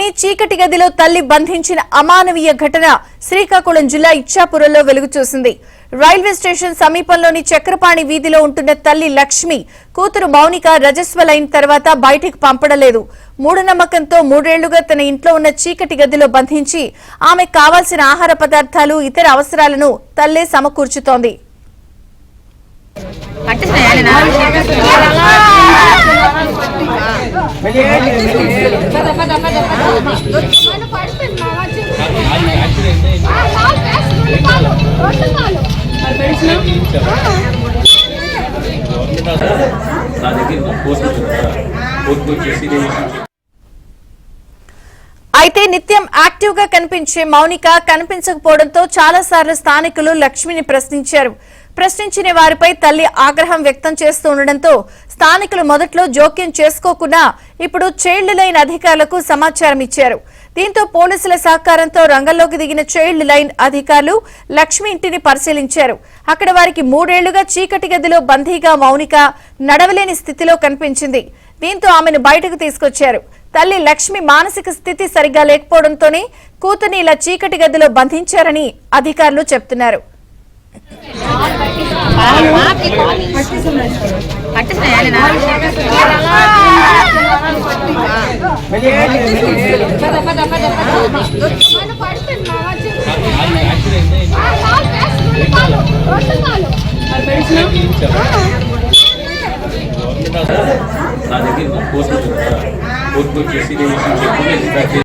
కూతుర్ని చీకటి గదిలో తల్లి బంధించిన అమానవీయ ఘటన శ్రీకాకుళం జిల్లా ఇచ్చాపురంలో వెలుగు చూసింది. రైల్వే స్టేషన్ సమీపంలోని చక్రపాణి వీధిలో ఉంటున్న తల్లి లక్ష్మి కూతురు మౌనిక రజస్వలైన తర్వాత బయటికి పంపడలేదు. మూఢనమ్మకంతో 3 ఏళ్లుగా తన ఇంట్లో ఉన్న చీకటి గదిలో బంధించి ఆమెకు కావాల్సిన ఆహార పదార్థాలు, ఇతర అవసరాలను తల్లే సమకూర్చుతోంది. అయితే నిత్యం యాక్టివ్ గా కనిపించే మౌనిక కనిపించకపోవడంతో చాలా సార్లు స్థానికులు లక్ష్మిని ప్రశ్నించిన వారిపై తల్లి ఆగ్రహం వ్యక్తం చేస్తూ ఉండడంతో స్థానికులు మొదట్లో జోక్యం చేసుకోకుండా ఇప్పుడు చైల్డ్ లైన్ అధికారులకు సమాచారం ఇచ్చారు. దీంతో పోలీసుల సహకారంతో రంగంలోకి దిగిన చైల్డ్ లైన్ అధికారులు లక్ష్మి ఇంటిని పరిశీలించారు. అక్కడ వారికి 3 ఏళ్లుగా చీకటి గదిలో బందీగా మౌనిక నడవలేని స్థితిలో కనిపించింది. దీంతో ఆమెను బయటకు తీసుకొచ్చారు. తల్లి లక్ష్మి మానసిక స్థితి సరిగా లేకపోవడంతోనే కూతుర్ని ఇలా చీకటి గదిలో బంధించారని అధికారులు చెప్తున్నారు. నా దగ్గర